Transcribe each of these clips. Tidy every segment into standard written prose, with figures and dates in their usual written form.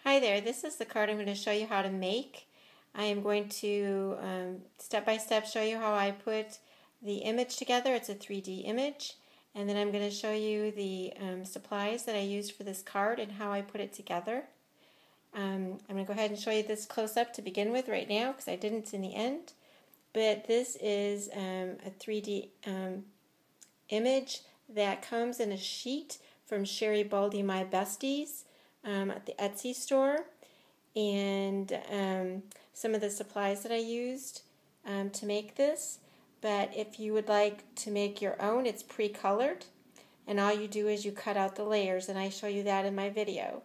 Hi there, this is the card I'm going to show you how to make. I am going to step by step show you how I put the image together. It's a 3D image, and then I'm going to show you the supplies that I used for this card and how I put it together. I'm going to go ahead and show you this close up to begin with right now because I didn't in the end. But this is a 3D image that comes in a sheet from Sherri Baldy, My Besties, at the Etsy store, and some of the supplies that I used to make this. But if you would like to make your own, it's pre-colored, and all you do is you cut out the layers, and I show you that in my video.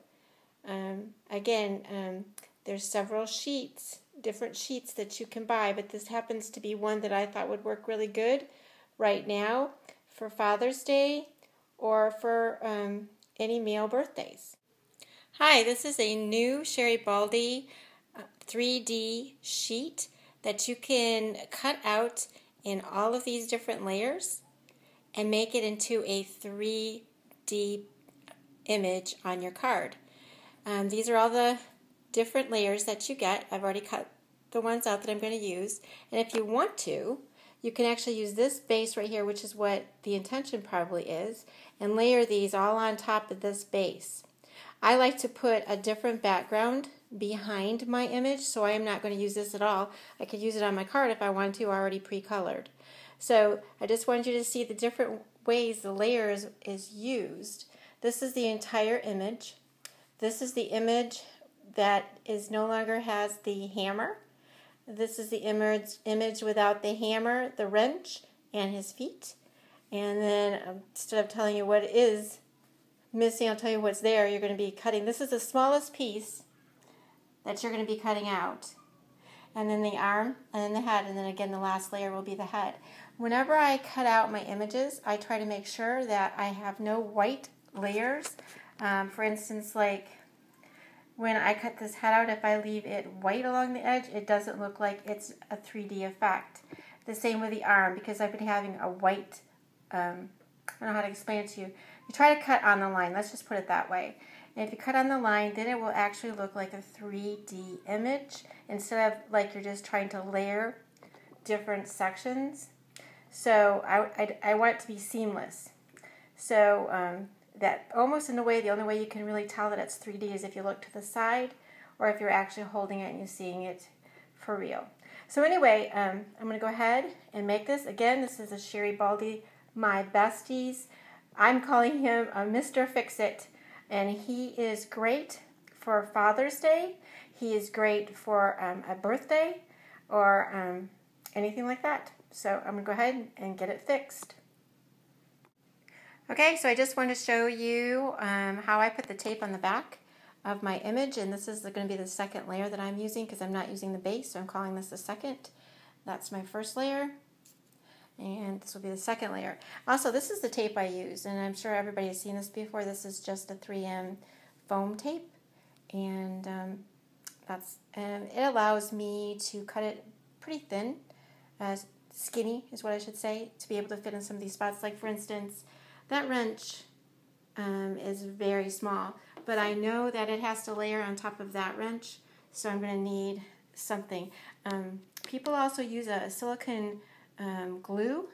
There's several sheets, different sheets that you can buy, but this happens to be one that I thought would work really good right now for Father's Day or for any male birthdays. Hi, this is a new Sherri Baldy 3D sheet that you can cut out in all of these different layers and make it into a 3D image on your card. These are all the different layers that you get. I've already cut the ones out that I'm going to use, and if you want to, you can actually use this base right here, which is what the intention probably is, and layer these all on top of this base. I like to put a different background behind my image, so I am not going to use this at all. I could use it on my card if I wanted to, already pre-colored. So I just wanted you to see the different ways the layers is used. This is the entire image. This is the image that is no longer has the hammer. This is the image without the hammer, the wrench, and his feet. And then instead of telling you what is missing, I'll tell you what's there. You're going to be cutting. This is the smallest piece that you're going to be cutting out. And then the arm, and then the head, and then again the last layer will be the head. Whenever I cut out my images, I try to make sure that I have no white layers. For instance, like when I cut this head out, if I leave it white along the edge, it doesn't look like it's a 3D effect. The same with the arm, because I've been having a white, I don't know how to explain it to you. You try to cut on the line, let's just put it that way. And if you cut on the line, then it will actually look like a 3D image instead of like you're just trying to layer different sections. So I want it to be seamless. So that almost in a way, the only way you can really tell that it's 3D is if you look to the side or if you're actually holding it and you're seeing it for real. So anyway, I'm going to go ahead and make this. Again, this is a Sherri Baldy, My Besties. I'm calling him a Mr. Fix-It, and he is great for Father's Day. He is great for a birthday or anything like that. So I'm going to go ahead and get it fixed. Okay, so I just wanted to show you how I put the tape on the back of my image, and this is going to be the second layer that I'm using because I'm not using the base, so I'm calling this the second. That's my first layer. And this will be the second layer. Also, this is the tape I use, and I'm sure everybody has seen this before. This is just a 3M foam tape, and it allows me to cut it pretty thin, skinny is what I should say, to be able to fit in some of these spots. Like for instance, that wrench is very small, but I know that it has to layer on top of that wrench, so I'm going to need something. People also use a silicone glue,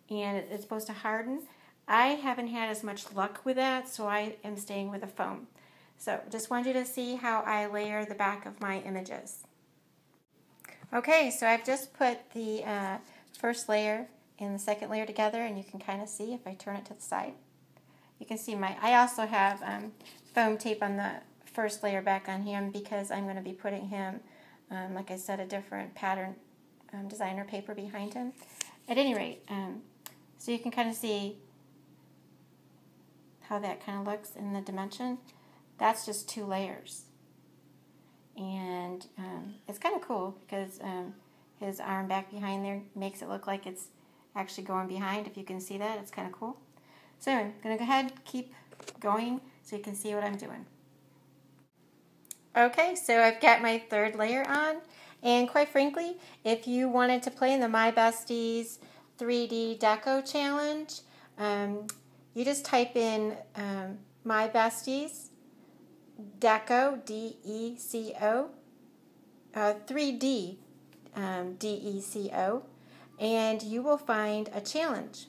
and it's supposed to harden. I haven't had as much luck with that, so I am staying with a foam. So just wanted you to see how I layer the back of my images. Okay, so I've just put the first layer and the second layer together, and you can kind of see if I turn it to the side. You can see I also have foam tape on the first layer back on him because I'm going to be putting him, like I said, a different pattern designer paper behind him. At any rate, so you can kind of see how that kind of looks in the dimension. That's just 2 layers. And it's kind of cool because his arm back behind there makes it look like it's actually going behind. If you can see that, it's kind of cool. So I'm going to go ahead and keep going so you can see what I'm doing. Okay, so I've got my third layer on, and quite frankly, if you wanted to play in the My Besties 3D Deco Challenge, you just type in My Besties Deco, D-E-C-O, 3D, D-E-C-O, and you will find a challenge.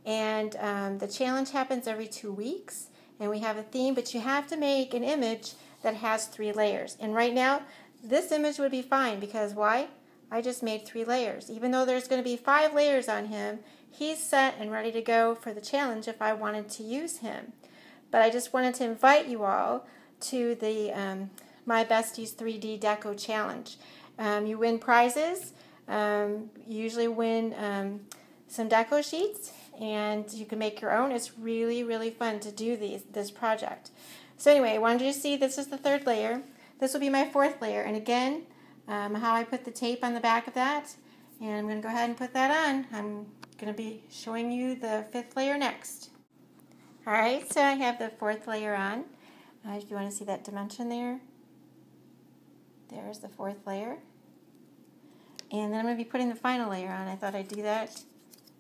And the challenge happens every 2 weeks, and we have a theme, but you have to make an image that has 3 layers. And right now, this image would be fine because why? I just made 3 layers. Even though there's going to be 5 layers on him, he's set and ready to go for the challenge if I wanted to use him. But I just wanted to invite you all to the My Besties 3D Deco Challenge. You win prizes. You usually win some deco sheets, and you can make your own. It's really, really fun to do this project. So anyway, I wanted you to see this is the 3rd layer. This will be my 4th layer. And again, how I put the tape on the back of that. And I'm going to go ahead and put that on. I'm going to be showing you the 5th layer next. Alright, so I have the 4th layer on. If you want to see that dimension there, there's the 4th layer. And then I'm going to be putting the final layer on. I thought I'd do that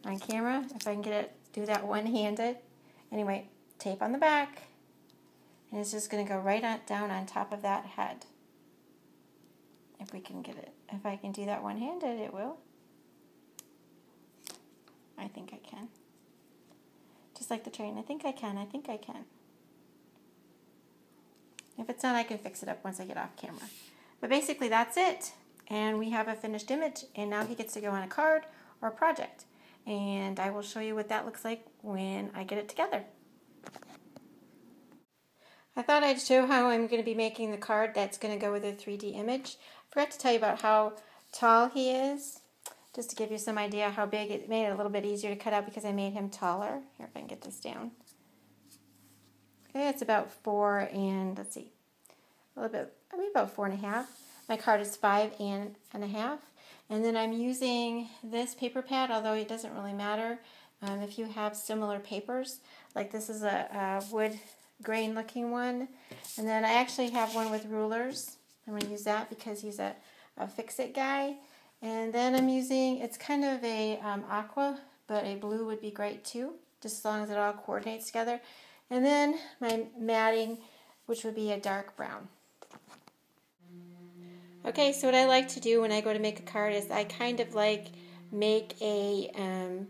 on camera, if I can do that one-handed. Anyway, tape on the back, and it's just going to go right down on top of that head. If we can get it. If I can do that one-handed, it will. I think I can. Just like the train. I think I can. If it's not, I can fix it up once I get off camera. But basically, that's it. And we have a finished image. And now he gets to go on a card or a project. And I will show you what that looks like when I get it together. I thought I'd show how I'm going to be making the card that's going to go with the 3D image. I forgot to tell you about how tall he is. Just to give you some idea how big. It made it a little bit easier to cut out because I made him taller. Here, if I can get this down. Okay, it's about 4 and, let's see, a little bit, about 4.5. My card is 5.5. And then I'm using this paper pad, although it doesn't really matter if you have similar papers. Like this is a wood grain looking one. And then I actually have one with rulers. I'm going to use that because he's a fix-it guy. And then I'm using, it's kind of a aqua, but a blue would be great too, just as long as it all coordinates together. And then my matting, which would be a dark brown. Okay, so what I like to do when I go to make a card is I kind of like make an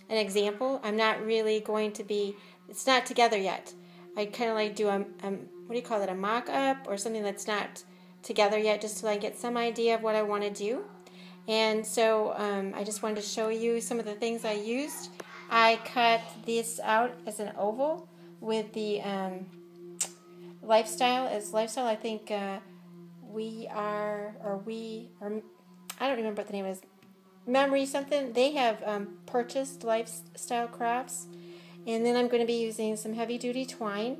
example. I'm not really going to be, it's not together yet. I kind of like do a what do you call it, a mock-up or something that's not together yet, just so I get some idea of what I want to do. And so I just wanted to show you some of the things I used. I cut this out as an oval with the lifestyle. As lifestyle, I think I don't remember what the name is. Memory something. They have purchased lifestyle crafts. And then I'm going to be using some heavy-duty twine.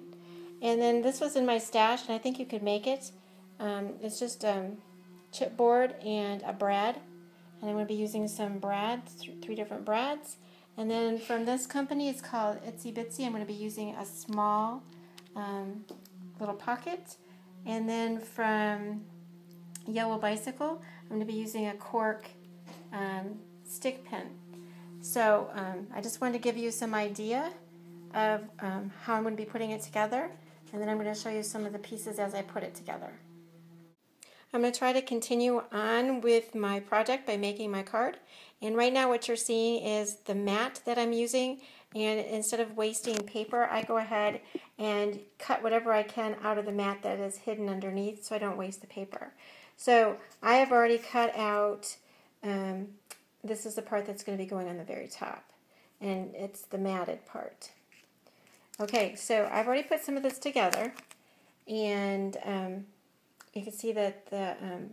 And then this was in my stash, and I think you could make it. It's just chipboard and a brad. And I'm going to be using some brads, 3 different brads. And then from this company, it's called Itsy Bitsy. I'm going to be using a small little pocket. And then from Yellow Bicycle, I'm going to be using a cork stick pin. So I just wanted to give you some idea of how I'm going to be putting it together. And then I'm going to show you some of the pieces as I put it together. I'm going to try to continue on with my project by making my card. And right now what you're seeing is the mat that I'm using. And instead of wasting paper, I go ahead and cut whatever I can out of the mat that is hidden underneath so I don't waste the paper. So I have already cut out, this is the part that's going to be going on the very top. And it's the matted part. Okay, so I've already put some of this together. And you can see that the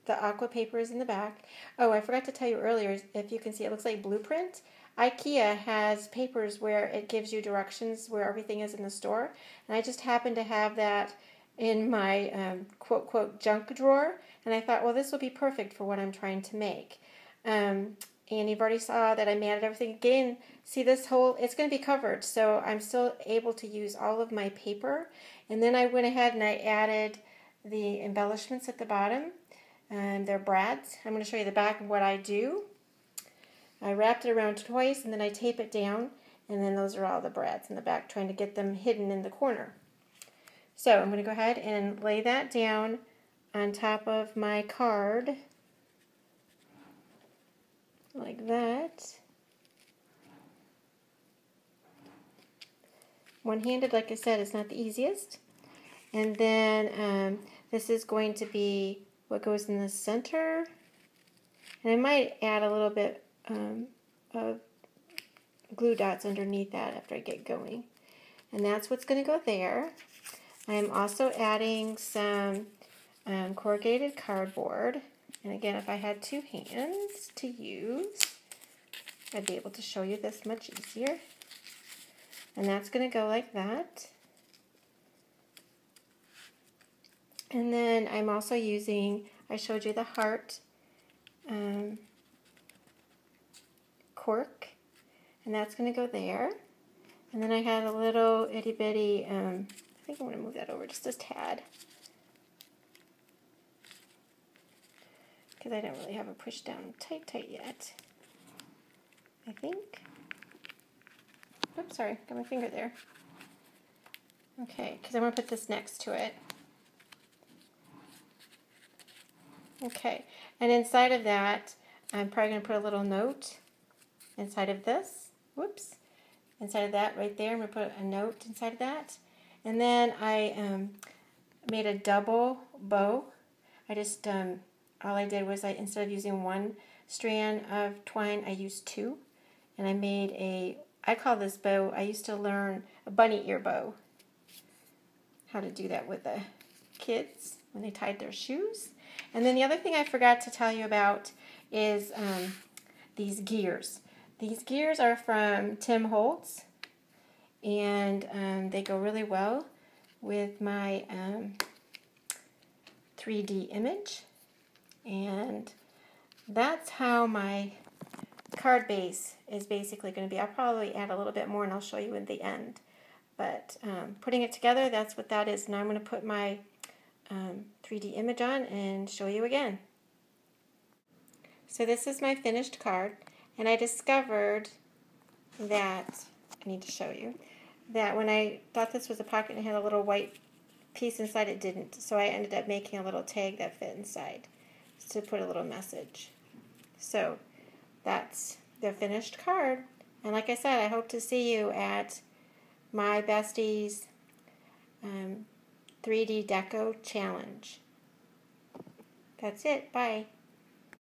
aqua paper is in the back. Oh, I forgot to tell you earlier, if you can see, it looks like Blueprint. IKEA has papers where it gives you directions where everything is in the store. And I just happen to have that in my quote, quote, junk drawer. And I thought, well, this will be perfect for what I'm trying to make. And you've already saw that I matted everything. Again, see this whole, it's going to be covered. So I'm still able to use all of my paper. And then I went ahead and I added the embellishments at the bottom. And they're brads. I'm going to show you the back of what I do. I wrapped it around twice and then I tape it down. And then those are all the brads in the back, trying to get them hidden in the corner. So I'm going to go ahead and lay that down on top of my card like that. One-handed, like I said, is not the easiest. And then this is going to be what goes in the center. And I might add a little bit of glue dots underneath that after I get going. And that's what's going to go there. I'm also adding some corrugated cardboard. And again, if I had two hands to use, I'd be able to show you this much easier. And that's going to go like that. And then I'm also using, I showed you the heart cork, and that's going to go there. And then I had a little itty bitty, I think I'm going to move that over just a tad, because I don't really have it pushed down tight yet, I think. Oops, sorry, got my finger there. Okay, because I'm going to put this next to it. Okay, and inside of that, I'm probably going to put a little note inside of this. Whoops. Inside of that right there, I'm going to put a note inside of that. And then I made a double bow. I just, all I did was instead of using one strand of twine, I used two. And I made I call this bow, I used to learn a bunny ear bow. How to do that with the kids when they tied their shoes. And then the other thing I forgot to tell you about is these gears. These gears are from Tim Holtz, and they go really well with my 3D image. And that's how my card base is basically going to be. I'll probably add a little bit more and I'll show you in the end. But putting it together, that's what that is. Now I'm going to put my 3D image on and show you again. So this is my finished card, and I discovered that, I need to show you, that when I thought this was a pocket and it had a little white piece inside, it didn't. So I ended up making a little tag that fit inside to put a little message. So that's the finished card. And like I said, I hope to see you at my Besties 3D Deco Challenge. That's it. Bye.